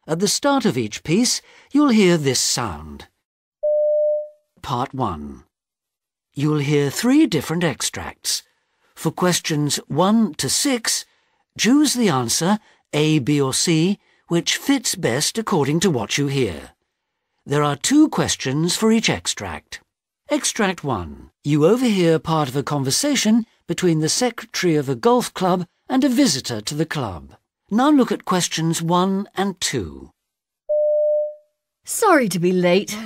At the start of each piece, you'll hear this sound. Part 1. You'll hear 3 different extracts. For questions 1 to 6, choose the answer A, B or C, which fits best according to what you hear. There are 2 questions for each extract. Extract 1. You overhear part of a conversation between the secretary of a golf club and a visitor to the club. Now look at questions 1 and 2. Sorry to be late.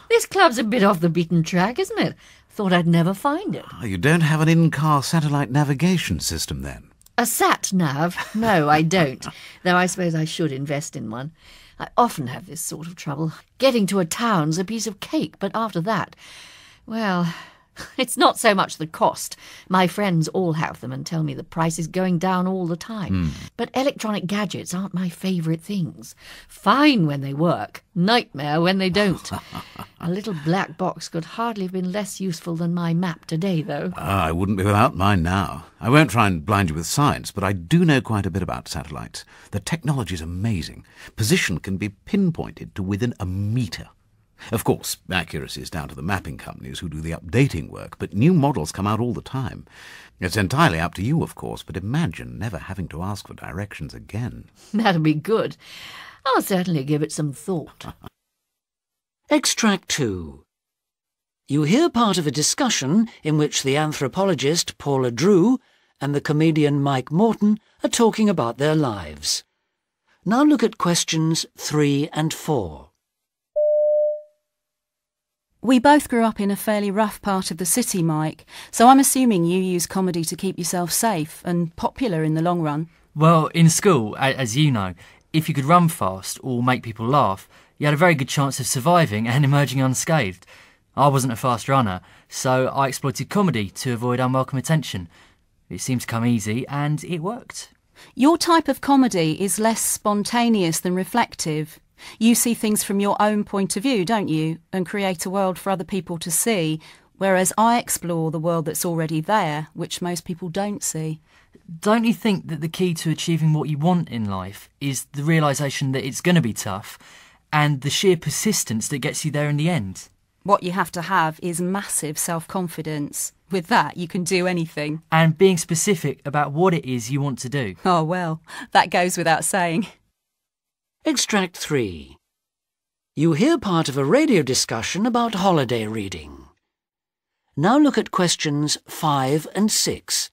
This club's a bit off the beaten track, isn't it? Thought I'd never find it. You don't have an in-car satellite navigation system, then? A sat-nav? No, I don't. Though I suppose I should invest in one. I often have this sort of trouble. Getting to a town's a piece of cake, but after that, well, it's not so much the cost. My friends all have them and tell me the price is going down all the time. But electronic gadgets aren't my favourite things. Fine when they work, nightmare when they don't. A little black box could hardly have been less useful than my map today, though. I wouldn't be without mine now. I won't try and blind you with science, but I do know quite a bit about satellites. The technology's amazing. Position can be pinpointed to within a metre. Of course, accuracy is down to the mapping companies who do the updating work, but new models come out all the time. It's entirely up to you, of course, but imagine never having to ask for directions again. That'll be good. I'll certainly give it some thought. Extract 2. You hear part of a discussion in which the anthropologist Paula Drew and the comedian Mike Morton are talking about their lives. Now look at questions 3 and 4. We both grew up in a fairly rough part of the city, Mike, so I'm assuming you use comedy to keep yourself safe and popular in the long run. Well, in school, as you know, if you could run fast or make people laugh, you had a very good chance of surviving and emerging unscathed. I wasn't a fast runner, so I exploited comedy to avoid unwelcome attention. It seemed to come easy, and it worked. Your type of comedy is less spontaneous than reflective. You see things from your own point of view, don't you, and create a world for other people to see, whereas I explore the world that's already there, which most people don't see. Don't you think that the key to achieving what you want in life is the realisation that it's going to be tough and the sheer persistence that gets you there in the end? What you have to have is massive self-confidence. With that, you can do anything. And being specific about what it is you want to do. Oh, well, that goes without saying. Extract 3. You hear part of a radio discussion about holiday reading. Now look at questions 5 and 6.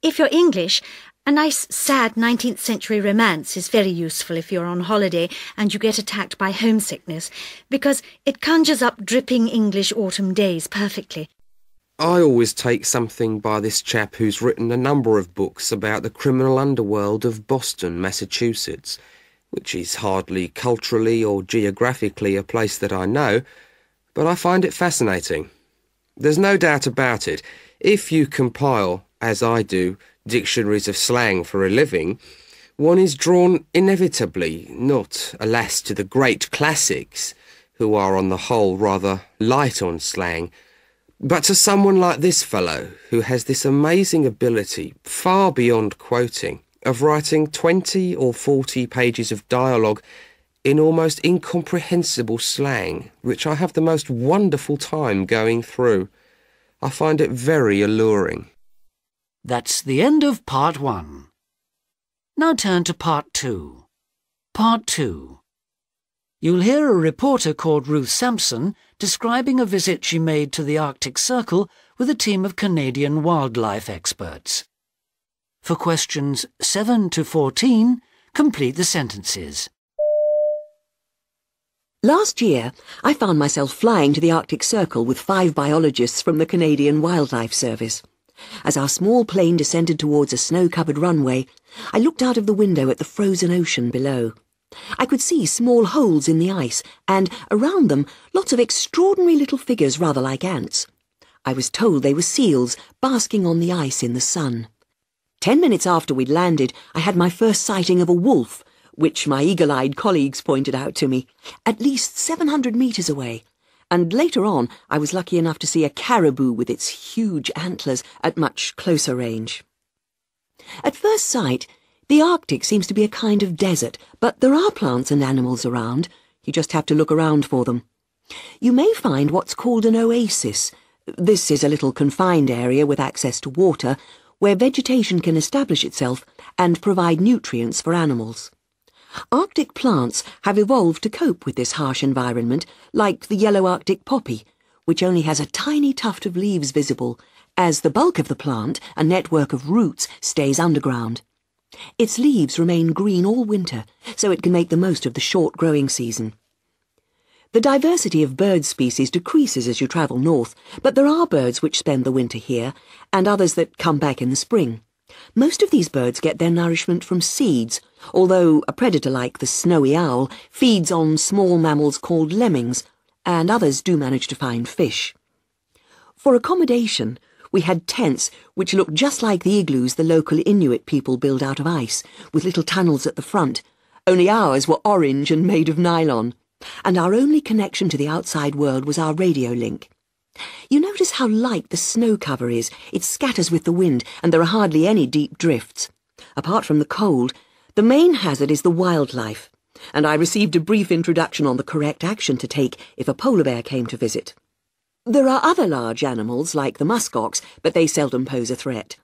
If you're English, a nice, sad 19th century romance is very useful if you're on holiday and you get attacked by homesickness, because it conjures up dripping English autumn days perfectly. I always take something by this chap who's written a number of books about the criminal underworld of Boston, Massachusetts, which is hardly culturally or geographically a place that I know, but I find it fascinating. There's no doubt about it. If you compile, as I do, dictionaries of slang for a living, one is drawn inevitably, not, alas, to the great classics, who are on the whole rather light on slang, but to someone like this fellow, who has this amazing ability, far beyond quoting, of writing 20 or 40 pages of dialogue in almost incomprehensible slang, which I have the most wonderful time going through. I find it very alluring. That's the end of Part 1. Now turn to Part 2. Part 2. You'll hear a reporter called Ruth Sampson describing a visit she made to the Arctic Circle with a team of Canadian wildlife experts. For questions 7 to 14, complete the sentences. Last year, I found myself flying to the Arctic Circle with 5 biologists from the Canadian Wildlife Service. As our small plane descended towards a snow-covered runway, I looked out of the window at the frozen ocean below. I could see small holes in the ice, and, around them, lots of extraordinary little figures rather like ants. I was told they were seals, basking on the ice in the sun. 10 minutes after we'd landed, I had my first sighting of a wolf, which my eagle-eyed colleagues pointed out to me, at least 700 metres away. And later on, I was lucky enough to see a caribou with its huge antlers at much closer range. At first sight, The Arctic seems to be a kind of desert, but there are plants and animals around. You just have to look around for them. You may find what's called an oasis. This is a little confined area with access to water, where vegetation can establish itself and provide nutrients for animals. Arctic plants have evolved to cope with this harsh environment, like the yellow Arctic poppy, which only has a tiny tuft of leaves visible, as the bulk of the plant, a network of roots, stays underground. Its leaves remain green all winter, so it can make the most of the short growing season. The diversity of bird species decreases as you travel north, but there are birds which spend the winter here, and others that come back in the spring. Most of these birds get their nourishment from seeds, although a predator like the snowy owl feeds on small mammals called lemmings, and others do manage to find fish. For accommodation, we had tents which looked just like the igloos the local Inuit people build out of ice, with little tunnels at the front, only ours were orange and made of nylon, and our only connection to the outside world was our radio link. You notice how light the snow cover is. It scatters with the wind, and there are hardly any deep drifts. Apart from the cold, the main hazard is the wildlife, and I received a brief introduction on the correct action to take if a polar bear came to visit. There are other large animals like the muskox, but they seldom pose a threat.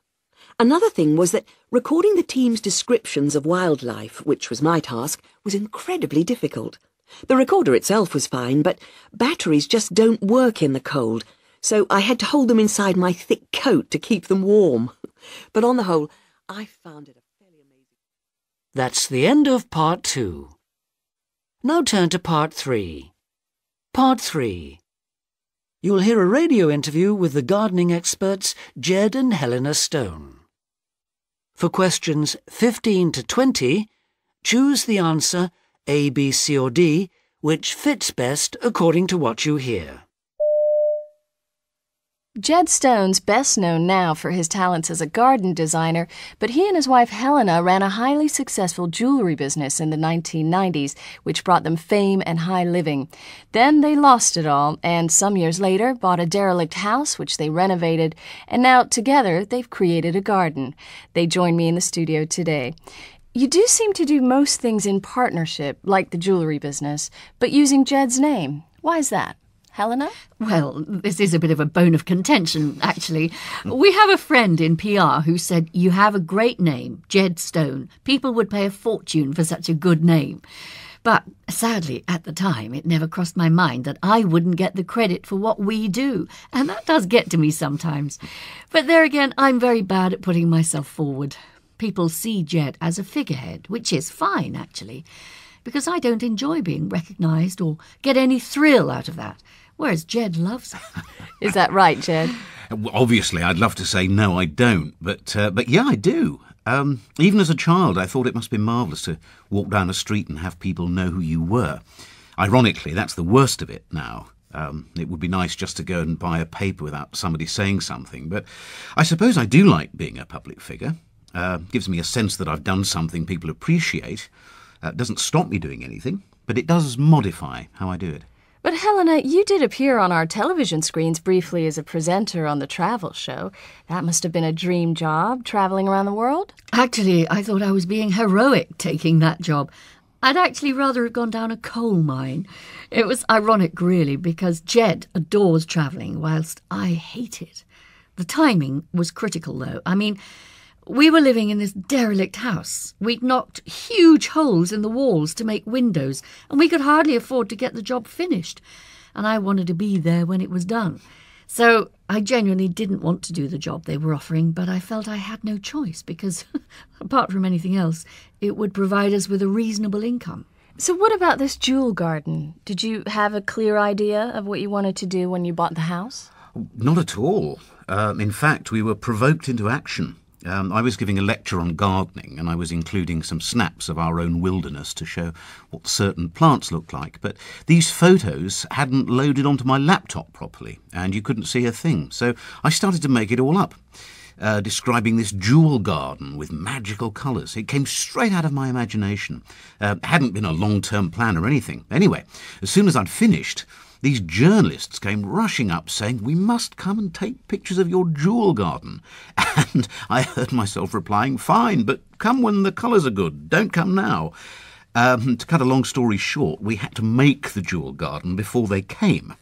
Another thing was that recording the team's descriptions of wildlife, which was my task, was incredibly difficult. The recorder itself was fine, but batteries just don't work in the cold, so I had to hold them inside my thick coat to keep them warm. But on the whole, I found it a fairly amazing... That's the end of part 2. Now turn to part 3. Part 3. You'll hear a radio interview with the gardening experts Jed and Helena Stone. For questions 15 to 20, choose the answer A, B, C or D, which fits best according to what you hear. Jed Stone's best known now for his talents as a garden designer, but he and his wife Helena ran a highly successful jewelry business in the 1990s, which brought them fame and high living. Then they lost it all, and some years later bought a derelict house, which they renovated, and now together they've created a garden. They join me in the studio today. You do seem to do most things in partnership, like the jewelry business, but using Jed's name. Why is that? Helena? Well, this is a bit of a bone of contention, actually. We have a friend in PR who said, "You have a great name, Jed Stone. People would pay a fortune for such a good name." But sadly, at the time, it never crossed my mind that I wouldn't get the credit for what we do, and that does get to me sometimes. But there again, I'm very bad at putting myself forward. People see Jed as a figurehead, which is fine, actually, because I don't enjoy being recognised or get any thrill out of that, whereas Jed loves it. Is that right, Jed? Obviously, I'd love to say no, I don't, but yeah, I do. Even as a child, I thought it must be marvellous to walk down a street and have people know who you were. Ironically, that's the worst of it now. It would be nice just to go and buy a paper without somebody saying something, but I suppose I do like being a public figure. Gives me a sense that I've done something people appreciate. Doesn't stop me doing anything, but it does modify how I do it. But Helena, you did appear on our television screens briefly as a presenter on the travel show. That must have been a dream job, travelling around the world? Actually, I thought I was being heroic taking that job. I'd actually rather have gone down a coal mine. It was ironic, really, because Jed adores travelling, whilst I hate it. The timing was critical, though. I mean, we were living in this derelict house. We'd knocked huge holes in the walls to make windows, and we could hardly afford to get the job finished. And I wanted to be there when it was done. So I genuinely didn't want to do the job they were offering, but I felt I had no choice because, apart from anything else, it would provide us with a reasonable income. So what about this jewel garden? Did you have a clear idea of what you wanted to do when you bought the house? Not at all. In fact, we were provoked into action. I was giving a lecture on gardening, and I was including some snaps of our own wilderness to show what certain plants looked like. But these photos hadn't loaded onto my laptop properly, and you couldn't see a thing. So I started to make it all up, describing this jewel garden with magical colours. It came straight out of my imagination. Hadn't been a long-term plan or anything. Anyway, as soon as I'd finished, These journalists came rushing up saying, "We must come and take pictures of your jewel garden." And I heard myself replying, "Fine, but come when the colours are good. Don't come now." To cut a long story short, we had to make the jewel garden before they came.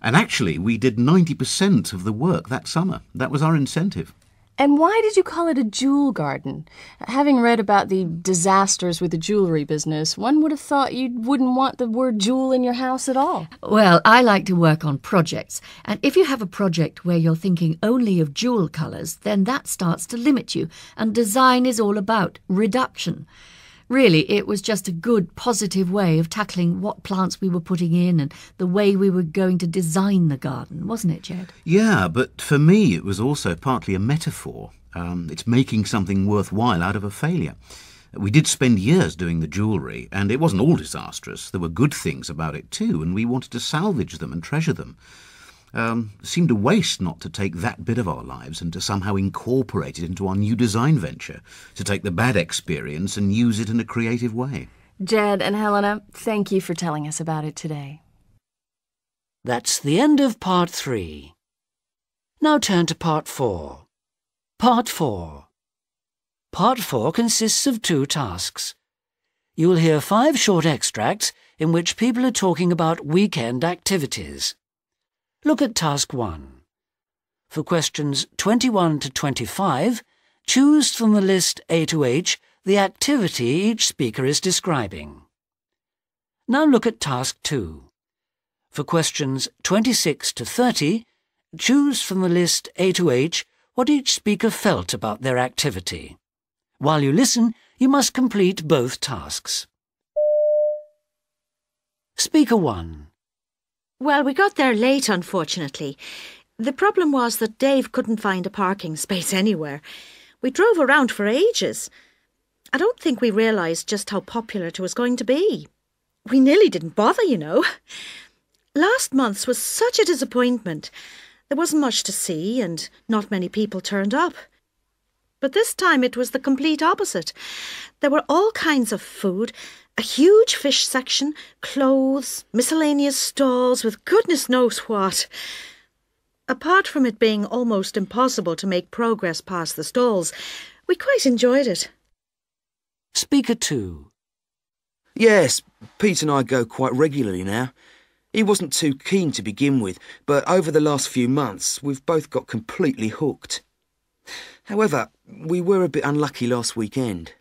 And actually, we did 90% of the work that summer. That was our incentive. And why did you call it a jewel garden? Having read about the disasters with the jewellery business, one would have thought you wouldn't want the word jewel in your house at all. Well, I like to work on projects, and if you have a project where you're thinking only of jewel colours, then that starts to limit you, and design is all about reduction. Really, it was just a good, positive way of tackling what plants we were putting in and the way we were going to design the garden, wasn't it, Jed? Yeah, but for me it was also partly a metaphor. It's making something worthwhile out of a failure. We did spend years doing the jewellery, and it wasn't all disastrous. There were good things about it too, and we wanted to salvage them and treasure them. It seemed a waste not to take that bit of our lives and to somehow incorporate it into our new design venture, to take the bad experience and use it in a creative way. Jed and Helena, thank you for telling us about it today. That's the end of part 3. Now turn to part 4. Part 4. Part 4 consists of 2 tasks. You will hear 5 short extracts in which people are talking about weekend activities. Look at Task 1. For questions 21 to 25, choose from the list A to H the activity each speaker is describing. Now look at Task 2. For questions 26 to 30, choose from the list A to H what each speaker felt about their activity. While you listen, you must complete both tasks. Speaker 1. Well, we got there late, unfortunately. The problem was that Dave couldn't find a parking space anywhere. We drove around for ages. I don't think we realised just how popular it was going to be. We nearly didn't bother, you know. Last month's was such a disappointment. There wasn't much to see and not many people turned up. But this time it was the complete opposite. There were all kinds of food, a huge fish section, clothes, miscellaneous stalls with goodness knows what. Apart from it being almost impossible to make progress past the stalls, we quite enjoyed it. Speaker 2. Yes, Pete and I go quite regularly now. He wasn't too keen to begin with, but over the last few months we've both got completely hooked. However, we were a bit unlucky last weekend.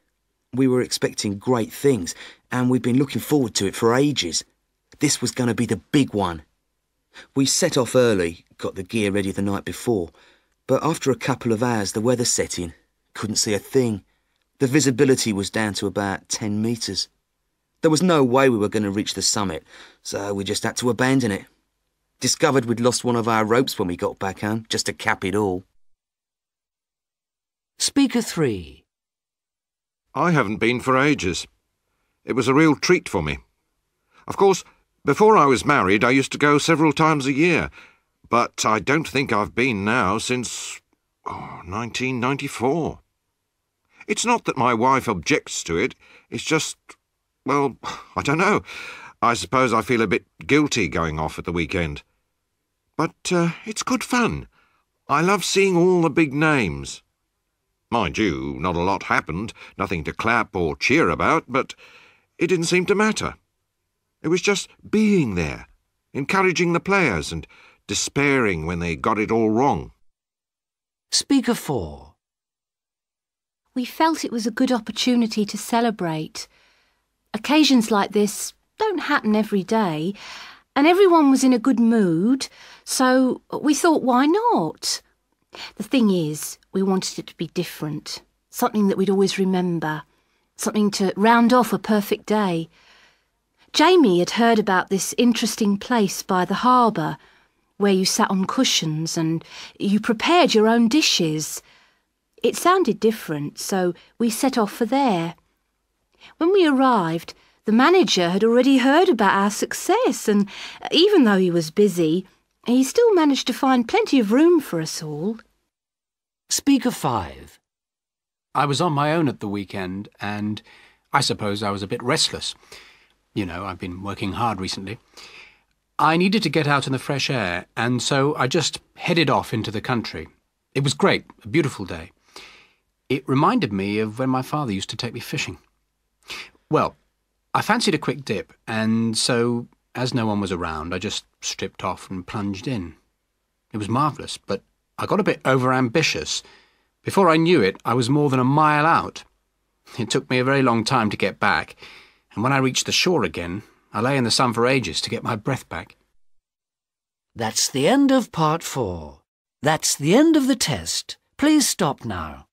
We were expecting great things, and we'd been looking forward to it for ages. This was going to be the big one. We set off early, got the gear ready the night before, but after a couple of hours the weather set in. Couldn't see a thing. The visibility was down to about 10 metres. There was no way we were going to reach the summit, so we just had to abandon it. Discovered we'd lost one of our ropes when we got back home, just to cap it all. Speaker 3. I haven't been for ages. It was a real treat for me. Of course, before I was married, I used to go several times a year, but I don't think I've been now since 1994. It's not that my wife objects to it, it's just, well, I don't know. I suppose I feel a bit guilty going off at the weekend. But it's good fun. I love seeing all the big names. Mind you, not a lot happened, nothing to clap or cheer about, but it didn't seem to matter. It was just being there, encouraging the players and despairing when they got it all wrong. Speaker 4. We felt it was a good opportunity to celebrate. Occasions like this don't happen every day, and everyone was in a good mood, so we thought, why not? The thing is, we wanted it to be different, something that we'd always remember, something to round off a perfect day. Jamie had heard about this interesting place by the harbour, where you sat on cushions and you prepared your own dishes. It sounded different, so we set off for there. When we arrived, the manager had already heard about our success, and even though he was busy, he still managed to find plenty of room for us all. Speaker 5. I was on my own at the weekend, and I suppose I was a bit restless. You know, I've been working hard recently. I needed to get out in the fresh air, and so I just headed off into the country. It was great, a beautiful day. It reminded me of when my father used to take me fishing. Well, I fancied a quick dip, and so, as no one was around, I just stripped off and plunged in. It was marvellous, but I got a bit over-ambitious. Before I knew it, I was more than a mile out. It took me a very long time to get back, and when I reached the shore again, I lay in the sun for ages to get my breath back. That's the end of part 4. That's the end of the test. Please stop now.